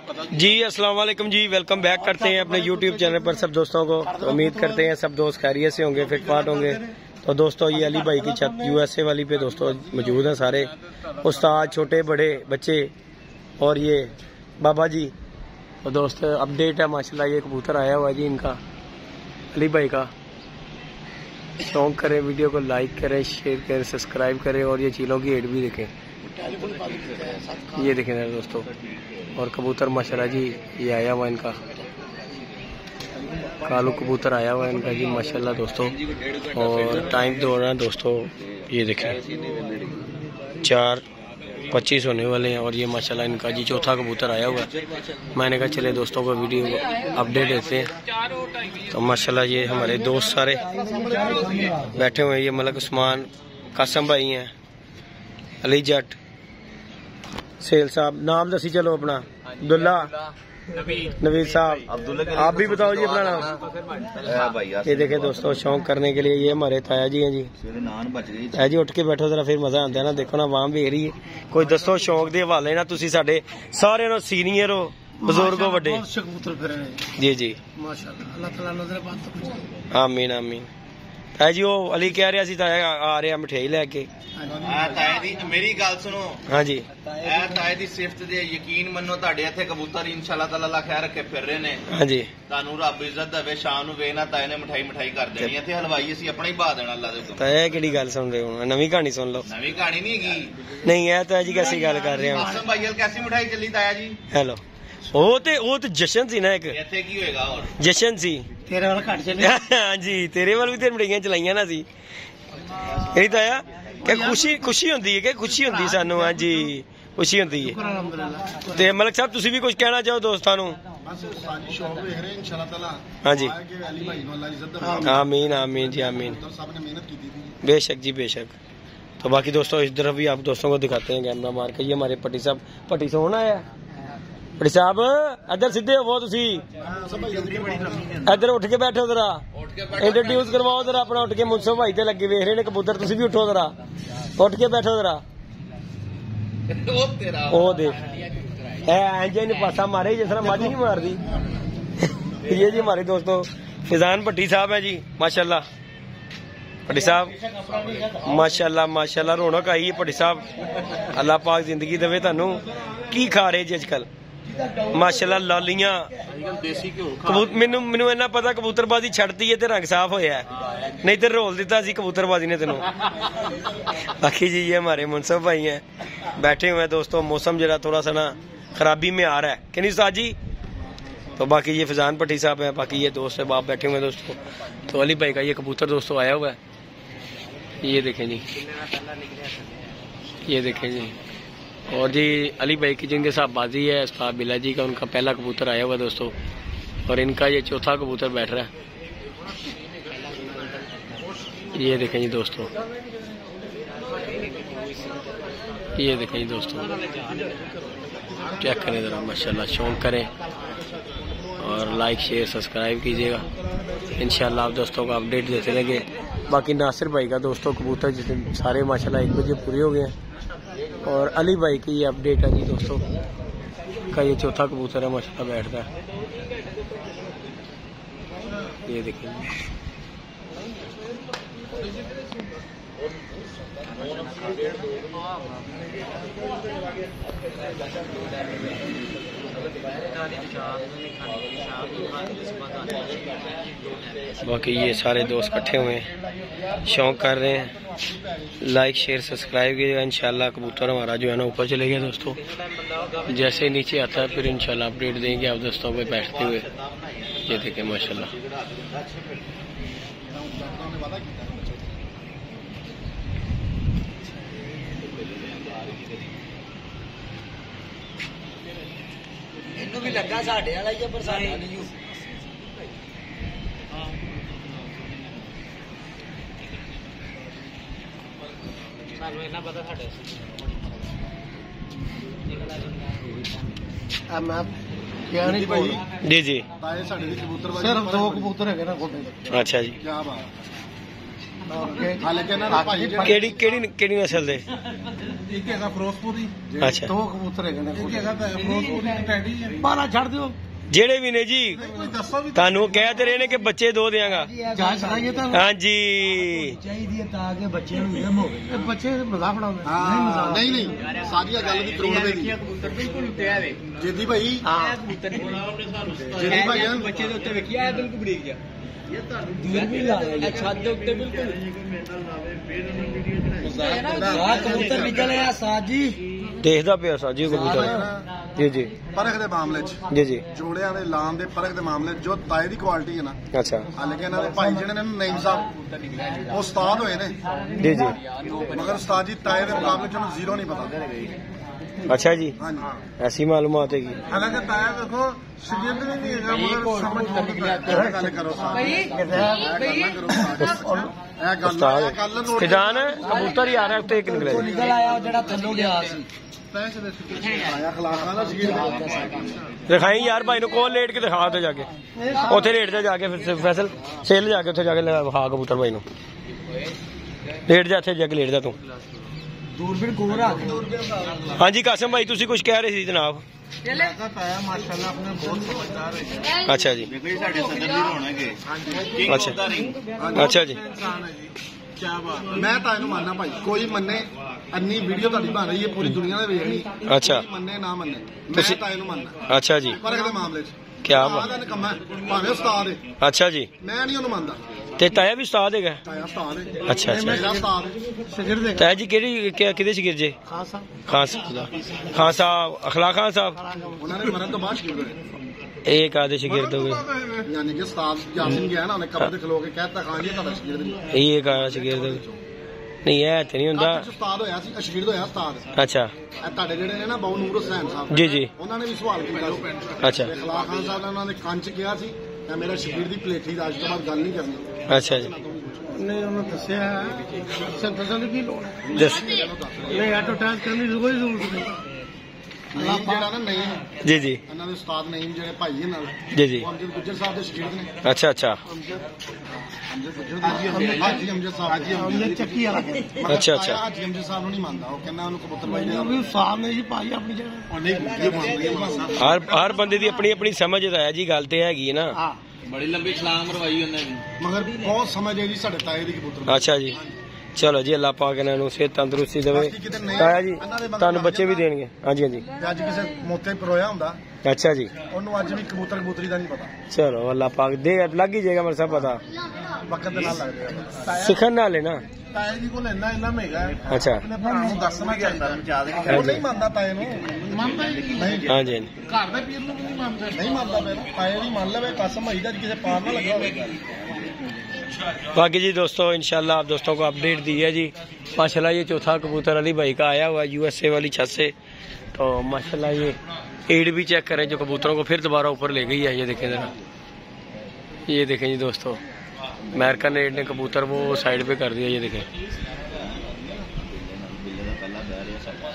जी अस्सलाम वालेकुम जी, welcome back करते हैं अपने यूट्यूब चैनल पर सब दोस्तों को। तो उम्मीद करते हैं सब दोस्त खैरियत से होंगे, फिटफाट होंगे। तो दोस्तों ये अली भाई की छत यूएसए वाली पे दोस्तों मौजूद हैं सारे उस्ताद, छोटे बड़े बच्चे और ये बाबा जी। तो दोस्त अपडेट है माशाल्लाह, ये कबूतर आया हुआ है जी इनका, अली भाई का। शौक करें, वीडियो को लाइक करें, शेयर करें, सब्सक्राइब करें और ये चीलों की एड भी देखें। ये देखें दोस्तों, और कबूतर माशाल्लाह जी ये आया हुआ इनका, कालू कबूतर आया हुआ है इनका जी माशाल्लाह दोस्तों। और टाइम तो हो रहा है दोस्तों, ये देखें 4:25 होने वाले हैं और ये माशाल्लाह इनका जी चौथा कबूतर आया हुआ है। मैंने कहा चले दोस्तों को वीडियो अपडेट देते हैं। तो माशाल्लाह ये हमारे दोस्त सारे बैठे हुए हैं। ये मलक उस्मान, कासम भाई हैं, अली जट, सेल साहब, नाम दसी चलो अपना, अब्दुल्ला, नवीद साहब, आप भी बताओ जी अपना नाम। ये देखे दोस्तों, शौक करने के लिए ये हमारे ताया जी हैं जी। ताया जी उठ के बैठो जरा, फिर मजा आता है ना। देखो ना वाम भी रही है। कोई दसो शौक के हवाले ना, तुसी साडे सारे नो सीनियर हो, बुजुर्ग हो, बड़े जी जी आमीन आमीन। ताया जी वो अली कह रहा सी ताया आ रहा मिठाई लैके। मेरी गल सुनो। हाँ जी, ताए दी सिफत दे यकीन मनो, तुहाडे इत्थे कबूतर इंशाअल्लाह ताला खैर रखे फिर रहे ने। हाँ जी, तानू रब इज्जत देवे, शाम नू वेखना ताए ने मिठाई कर देनी है, ते हलवाई असीं अपना ही पा देना अल्लाह दे हुकम। ताया केड़ी गल सुन रहे हो, नवी कहानी सुन लो। नवी कहानी नहीं हैगी। नहीं है ताया जी, कैसी गल कर रहे हो। कासम भाई अल कैसी मिठाई चली ताया जी? हेलो, वो तो जशन सी ना, एक इत्थे की होएगा और जशन सी तेरे वाला घट चले। हाँ जी, तेरे वाल भी तेरे मिठाइयां चलाइया ना सी। यही ताया क्या खुशी होंदी है, क्या खुशी होंदी सानू। हाँ जी, खुशी होंदी है। ते मलक साहब तुसी भी कुछ कहना चाहो दोस्तां नू? हाँ जी, आमीन आमीन जी आमीन, बेशक जी बेशक। तो बाकी दोस्तों इस तरफ भी आप दोस्तों को दिखाते हैं कैमरा मार के। ये हमारे पट्टी साहब, पट्टी से होना है पट्टी साहब, इधर सीधे हो तुसी, इधर उठ के बैठो जरा, इंट्रोड्यूस करवाओ जरा अपना। उठ के मुंसो भाई ते लगे वेख रहे ने कबूतर, तुसी भी उठो जरा, उठ के बैठो जरा। ओ देख इंजे ने पासा मारे जिस तरह मज नहीं मारदी। ये जी हमारे दोस्तों फिजान भट्टी साहब है जी माशाल्लाह। भट्टी साहब माशाल्लाह माशाल्लाह, रौनक आई है भट्टी साहब, अल्लाह पाक जिंदगी देवे थानू। की खा रहे जी अजकल माशाल्लाह? लालियां मैनू इन्ना पता कबूतरबाजी छड़ती है ते रंग साफ होया है, नहीं तो रोल दिता सी कबूतरबाजी ने तेनों। बाकी जी ये हमारे मुनसफ भाई हैं, बैठे हुए हैं दोस्तों। मौसम जरा थोड़ा सा ना खराबी में आ रहा है कि नहीं उस्ताद जी? तो बाकी ये फिजान भट्टी साहब है, बाकी ये दोस्त है बाप बैठे हुए हैं दोस्तों। तो अली भाई का ये कबूतर दोस्तों आया हुआ है, ये देखें जी, ये देखें जी। और जी अली भाई की जिनके साथ बाजी है उस्ताद बिला जी का, उनका पहला कबूतर आया हुआ है दोस्तों, और इनका ये चौथा कबूतर बैठ रहा है। ये देखें जी दोस्तों, ये देखें जी दोस्तों, चेक करें जरा माशाल्लाह। शौक करें और लाइक शेयर सब्सक्राइब कीजिएगा, इंशाल्लाह आप दोस्तों को अपडेट देते रहेंगे। बाकी नासिर भाई का दोस्तों कबूतर जितने सारे माशाल्लाह 1 बजे पूरे हो गए हैं। और अली भाई की ये अपडेट है जी दोस्तों का, ये चौथा कबूतर है माशाल्लाह बैठता है। ये देखिए बाकी ये सारे दोस्त इकट्ठे हुए हैं, शौक कर रहे हैं। लाइक शेयर सब्सक्राइब कीजिएगा, इंशाल्लाह कबूतर हमारा जो है ना ऊपर चले गया दोस्तों। जैसे नीचे आता है फिर इंशाल्लाह अपडेट देंगे आप दोस्तों को बैठते हुए। ये देखें माशाल्लाह, भी लगा साढ़े वाला ही पर साढ़े नहीं पता साढ़े जी जी सिर्फ 2 कबूतर है ना। अच्छा जी, क्या बात। केड़ी नस्ल दे? ਇੱਕ ਹੈਗਾ ਫਿਰੋਜ਼ਪੁਰੀ, ਅੱਛਾ ਦੋ ਕਬੂਤਰ ਹੈਗੇ ਨੇ, ਇੱਕ ਹੈਗਾ ਫਿਰੋਜ਼ਪੁਰੀ ਤੇ ਟੈਡੀ ਹੈ। ਬਾਹਰ ਛੱਡ ਦਿਓ, ਜਿਹੜੇ ਵੀ ਨੇ ਜੀ ਕੋਈ ਦੱਸੋ ਵੀ ਤੁਹਾਨੂੰ ਕਹਿ ਤੇ ਰਹੇ ਨੇ ਕਿ ਬੱਚੇ ਦੋ ਦਿਆਂਗਾ। ਜਾਂਚ ਕਰਾਈਏ ਤਾਂ ਹਾਂਜੀ ਚਾਹੀਦੀ ਹੈ ਤਾਂ ਕਿ ਬੱਚਿਆਂ ਨੂੰ ਇਲਮ ਹੋਵੇ। ਇਹ ਬੱਚੇ ਮਜ਼ਾਕ ਬਣਾਉਂਦੇ ਨਹੀਂ ਨਹੀਂ ਸਾਰੀਆਂ ਗੱਲ ਦੀ ਕਰੋੜ ਦੇ ਦੀ ਬਿਲਕੁਲ ਉੱਤੇ ਆਵੇ ਜੇਦੀ ਭਾਈ ਹਾਂ ਕਬੂਤਰ ਜੇਦੀ ਭਾਈ ਬੱਚੇ ਦੇ ਉੱਤੇ ਵੇਖਿਆ ਹੈ ਬਿਲਕੁਲ ਬਰੀਕ ਜਿਹਾ ਦੂਰ ਵੀ ਲਾ ਲਿਆ ਛੱਤ ਦੇ ਉੱਤੇ ਬਿਲਕੁਲ ਆ ਕਬੂਤਰ ਨਿਕਲਿਆ ਸਾਜੀ ਦੇਖਦਾ ਪਿਆ ਸਾਜੀ ਕਬੂਤਰ। ਜੀ ਜੀ ਪਰਖ ਦੇ ਮਾਮਲੇ 'ਚ ਜੀ ਜੀ ਜੋੜਿਆਂ ਦੇ ਲਾਮ ਦੇ ਪਰਖ ਦੇ ਮਾਮਲੇ 'ਚ ਜੋ ਤਾਏ ਦੀ ਕੁਆਲਿਟੀ ਹੈ ਨਾ, ਅੱਛਾ ਹਾਲਾਂਕਿ ਇਹਨਾਂ ਦੇ ਭਾਈ ਜਿਹੜੇ ਨੇ ਨਈਮ ਸਾਹਿਬ ਉਹ ਉਸਤਾਦ ਹੋਏ ਨੇ, ਜੀ ਜੀ ਮਗਰ ਉਸਤਾਦ ਜੀ ਤਾਏ ਦੇ ਮੁਕਾਬਲੇ 'ਚ ਉਹਨੂੰ ਜ਼ੀਰੋ ਨਹੀਂ ਪਤਾ। अच्छा जी ਹਾਂਜੀ ऐसी मालूमात है कि ਹਾਲਾਂਕਿ ਤਾਇਆ ਦੇਖੋ ਸ਼ਰੀਅਤ ਵੀ ਨਹੀਂ ਹੈਗਾ, ਮਗਰ ਸਮਝ ਇਹ ਗੱਲ ਕਰੋ ਸਾਹਿਬ ਇਹ ਗੱਲ उस्ताद फिजान कबूतर ही आ रहा है उत्ते एक निकले ਨਿਕਲ ਆਇਆ ਜਿਹੜਾ ਥੱਲੋਂ ਗਿਆ ਸੀ ਆਇਆ ਖਲਾਸਾਂ ਦਾ ਸ਼ਗੀਰ दिखाई यार भाई को लेट के दिखा दे जाके उथे लेट जा जाके फिर फैसल सेल जाके उथे जाके विखा कबूतर भाई लेट जा इत्थे जाके लेट जा तू ਦੂਰਬੀਨ ਕੋਲ ਰੱਖ हाँ जी कासिम भाई तुसी कुछ कह रहे थे जनाब। ਤਾਇਆ ਮਾਸ਼ਾਅੱਲਾ ਆਪਣੇ ਬਹੁਤ ਸਮਝਦਾਰ ਹੈ। अच्छा जी ਦੇਖੋ ਜੀ ਸਾਡੇ ਸਦਰ ਵੀ ਹੋਣਗੇ ਕਿੰਗ ਅੱਛਾ। Of the ring. अच्छा जी ਇਨਸਾਨ ਹੈ ਜੀ, ਕੀ ਬਾਤ। ਮੈਂ ਤਾਂ ਇਹਨੂੰ ਮੰਨਣਾ ਭਾਈ, ਕੋਈ ਮੰਨੇ ਅੰਨੀ ਵੀਡੀਓ ਤੁਹਾਡੀ ਬਣ ਰਹੀ ਹੈ ਪੂਰੀ ਦੁਨੀਆ ਦੇ ਵੇਖਣੀ, ਅੱਛਾ। ਕੋਈ ਮੰਨੇ ਨਾ ਮੰਨੇ ਮੈਂ ਤੁਸੀਂ- ਤਾਂ ਇਹਨੂੰ ਮੰਨਣਾ अच्छा जी ਪਰਖ ਦੇ ਮਾਮਲੇ 'ਚ क्या ਉਸਤਾਦ बात ਦਾ ਨਿਕੰਮਾ ਹੈ, ਭਾਵੇਂ ਉਸਤਾਦ ਹੈ, अच्छा जी ਮੈਂ ਨਹੀਂ ਉਹਨੂੰ ਮੰਨਦਾ। ते ताया भी उस्ताद है ਤਾਇਆ ਉਸਤਾਦ ਹੈ, अच्छा अच्छा ਮੇਰਾ ਉਸਤਾਦ ਹੈ। ਸ਼ਗਿਰਦ ਹੈ ताया जी किहड़े शिगिर जे ਖਾਸ ਸਾਹਿਬ, खान साहब अखलाक खान साहब ਉਹਨਾਂ ਨੇ ਮਰਨ ਤੋਂ ਬਾਅਦ ਸ਼ਗੀਰ ਹੋਏ, एक आधे शिगिर्द हो गए ਯਾਨੀ ਕਿ ਉਸਤਾਦ ਯਾਸਿਨ ਗਿਆ ਨਾ, ਉਹਨੇ ਕਬਰ ਤੇ ਖਲੋ ਕੇ ਕਹਿਤਾ ਖਾਂ ਜੀ ਇਹ ਤੁਹਾਡਾ ਸ਼ਗੀਰ ਨਹੀਂ एक आधा शिगिर्द हो गए नहीं है ते नहीं हुंदा ਉਸਤਾਦ ਹੋਇਆ ਸੀ, ਸ਼ਗੀਰ ਹੋਇਆ ਉਸਤਾਦ। अच्छा ਇਹ ਤੁਹਾਡੇ ਜਿਹੜੇ ਨੇ ਨਾ ਬਾਉ ਨੂਰ ਹੁਸੈਨ ਸਾਹਿਬ, जी जी ਉਹਨਾਂ ਨੇ ਵੀ ਸਵਾਲ ਕੀਤਾ ਸੀ। अच्छा ਤੇ ਖਲਾਕ ਖਾਨ ਸਾਹਿਬ ਨੇ ਉਹਨਾਂ ਦੇ ਕੰਨ 'ਚ ਕਿਹਾ ਸੀ ਕਿ ਮੇਰਾ ਸ਼ਗੀਰ ਦੀ ਪਲੇਠੀ ਦਾ ਅੱਜ ਤੋਂ ਬਾਅਦ ਗੱਲ ਨਹੀਂ ਕਰਨੀ। अच्छा जी ਨਹੀਂ ਉਹਨੂੰ ਦੱਸਿਆ ਦੱਸਣ ਦੀ ਕੀ ਲੋੜ ਹੈ? दस ਨਹੀਂ ਐਡਵਰਟਾਈਜ਼ ਕਰਨੀ ਦੀ ਕੋਈ ਜ਼ਰੂਰਤ ਨਹੀਂ। ਨਈਮ ਜਿਹੜਾ ਨਾ ਨਈਮ, जी जी ਇਹਨਾਂ ਦੇ ਉਸਤਾਦ ਨਈਮ ਜਿਹੜੇ ਭਾਈ ਹੈ ਨਾਲ, जी जी ਉਹ ਅਮਜਦ ਗੁੱਜਰ ਸਾਹਿਬ ਦੇ ਸ਼ਗੀਰ ਨੇ। अच्छा अच्छा ਅਮਜਦ ਗੁੱਜਰ ਦੇ ਹਾਜੀ ਅਮਜਦ ਸਾਹਿਬ ਜੀ ਉਹਨੇ ਚੱਕੀ ਵਾਲਾ ਹੈ। ਅੱਛਾ, ਅੱਛਾ। ਹਾਜੀ ਅਮਜਦ ਸਾਹਿਬ ਨੂੰ ਨਹੀਂ ਮੰਨਦਾ, ਉਹ ਕਹਿੰਦਾ ਉਹਨੂੰ ਕਬੂਤਰ ਬਾਈ ਉਹ ਵੀ ਸਾਹ ਨੇ ਜੀ ਭਾਈ ਆਪਣੀ ਜਗ੍ਹਾ। ਉਹ ਨਹੀਂ ਵੀਡੀਓ ਬਣਦੀ ਹੈ ਮਾਸਾ। ਹਰ ਬੰਦੇ ਦੀ ਆਪਣੀ ਆਪਣੀ ਸਮਝ ਹੈ ਜੀ, ਗੱਲ ਤੇ ਹੈਗੀ ਹੈ ਨਾ। ਹਾਂ ਬੜੀ ਲੰਬੀ ਛਲਾਂਗ ਮਰਵਾਈ ਉਹਨੇ ਵੀ। ਮਗਰ ਬਹੁਤ ਸਮਝ ਹੈ ਜੀ ਸਾਡੇ ਤਾਏ ਦੀ ਕਬੂਤਰ। ਅੱਛਾ ਜੀ ਚਲੋ ਜੀ ਅੱਲਾਹ ਪਾਕ ਇਹਨਾਂ ਨੂੰ ਸਿਹਤ ਤੰਦਰੁਸਤੀ ਦੇਵੇ। ਤਾਇਆ ਜੀ ਤੁਹਾਨੂੰ ਬੱਚੇ ਵੀ ਦੇਣਗੇ। ਹਾਂਜੀ ਹਾਂਜੀ ਤੇ ਅੱਜ ਕਿਸੇ ਮੌਕੇ ਪਰੋਇਆ ਹੁੰਦਾ, ਅੱਛਾ ਜੀ ਉਹਨੂੰ ਅੱਜ ਵੀ ਕਬੂਤਰੀ ਦਾ ਨਹੀਂ ਪਤਾ, ਚਲੋ ਅੱਲਾਹ ਪਾਕ ਦੇ ਲੱਗ ਹੀ ਜਾਏਗਾ, ਮੈਨੂੰ ਸਭ ਪਤਾ ਵਕਤ ਦੇ ਨਾਲ ਲੱਗਦੇ ਆ। ਸਿੱਖਣ ਨਾਲ ਹੈ ਨਾ। ਤਾਇਆ ਜੀ ਕੋਲ ਇੰਨਾ ਮਹਿੰਗਾ ਹੈ, ਅੱਛਾ ਆਪਣੇ ਭਰਾ ਨੂੰ ਦੱਸਣਾ ਚਾਹੀਦਾ। ਉਹ ਨਹੀਂ ਮੰਨਦਾ ਤਾਏ ਨੂੰ, ਮੰਨਦਾ ਹੀ ਨਹੀਂ, ਹਾਂਜੀ ਹਾਂਜੀ ਘਰ ਦੇ ਪੀਰ ਨੂੰ ਵੀ ਨਹੀਂ ਮੰਨਦਾ। ਨਹੀਂ ਮੰਨਦਾ ਮੈਨੂੰ, ਤਾਏ ਦੀ ਮੰਨ ਲਵੇ ਕਸਮ ਭਾਈ ਦਾ ਕਿਸੇ ਪਾਰ ਨਾ ਲੱਗਾ ਹੋਵੇ। बाकी जी दोस्तों इंशाल्लाह आप दोस्तों को अपडेट दी है जी। माशाल्लाह ये चौथा कबूतर अली भाई का आया हुआ USA वाली छत से, तो माशाल्लाह ये एड भी चेक करें जो कबूतरों को फिर दोबारा ऊपर ले गई है। ये देखें जरा, ये देखें जी दोस्तों अमेरिकन एड ने कबूतर वो साइड पे कर दिया। ये देखें,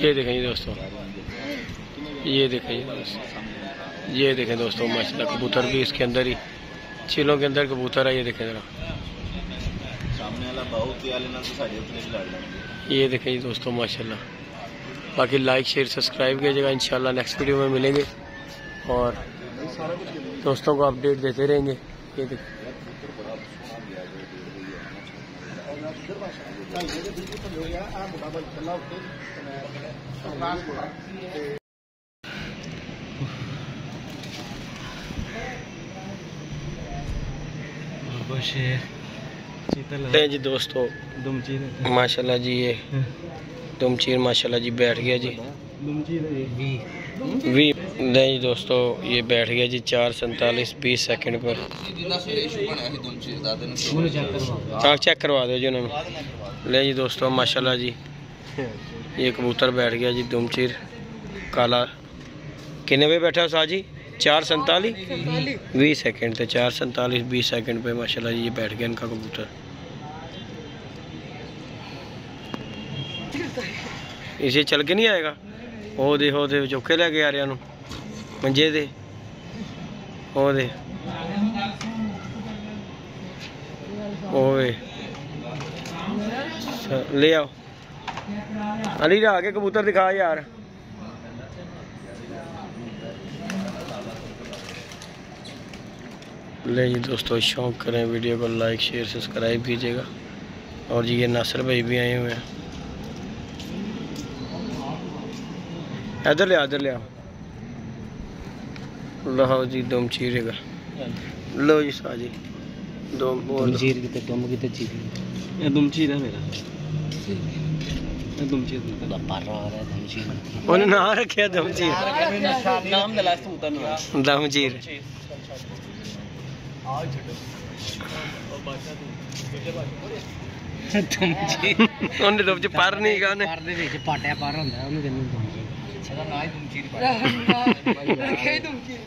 ये देखें जी दोस्तों, ये देखें जी दोस्तों, ये देखें दोस्तों माशाल्लाह कबूतर भी इसके अंदर ही चीलों के अंदर कबूतर है। ये देखें जरा, ਸਾਹਮਣੇ ਵਾਲਾ ਬਹੁਤ ਹੀ ਵਾਲੇ ਨਾਲ ਤਾਂ ਸਾਡੇ ਉੱਤੇ ਵੀ ਲੜ ਲੈਣਗੇ। ये देखें जी दोस्तों माशाल्लाह। बाकी लाइक शेयर सब्सक्राइब कीजिएगा, इंशाल्लाह नेक्स्ट वीडियो में मिलेंगे और दोस्तों को अपडेट देते रहेंगे। ये देखें जी दोस्तों माशाल्लाह जी, ये दुमचीर माशाल्लाह जी बैठ गया जी। वी नहीं जी दोस्तों ये बैठ गया जी 4:47 20 सेकंड पर। आप चेक करवा दो जी उन्होंने। ले जी दोस्तों माशाल्लाह जी ये कबूतर बैठ गया जी दुमचीर काला। कितने बजे बैठा उस्ताद जी? 4:47 20 सेकंड थे, 4:47 20 सेकंड पे माशाल्लाह जी ये बैठ गया इनका कबूतर। इसे चल के नहीं आएगा, ਉਹ ਦੇ ਚੌਕੇ ਲੈ ਕੇ ਆ ਰਿਆਂ ਨੂੰ ਮੰਜੇ ਦੇ, ਉਹ ਦੇ ਓਏ ਲੈ ਆਓ। अली जा के कबूतर दिखा यार। ले जी दोस्तों, शौक करें, वीडियो को लाइक शेयर सब्सक्राइब कीजिएगा। और जी ये नासिर भाई भी आए हुए हैं। इधर ले इधर ले। लो जी दम चीरेगा। लो जी साजी दम चीर की दम की चीर। ये दम चीर है मेरा। ये दम चीर पार रहा है दम चीर। उन्हें ना रखा दम चीर। नाम दे लास्ट होता नहीं। दम चीर। ਉਹਨੇ ਦਮ ਚ ਪਰ ਨਹੀਂ ਗਾ ਉਹਨੇ। ਪਰ ਦੇ ਵਿੱਚ ਪਾਟਿਆ ਪਰ ਹੁੰਦਾ ਉਹਨੂੰ ਕਹਿੰਦੇ ਦਮ ਚੀਰ। ਅੱਛਾ ਨਾ ਹੀ ਦਮ ਚੀਰ ਪਾਇਆ। ਰੱਖੇ ਦਮ ਚੀਰ।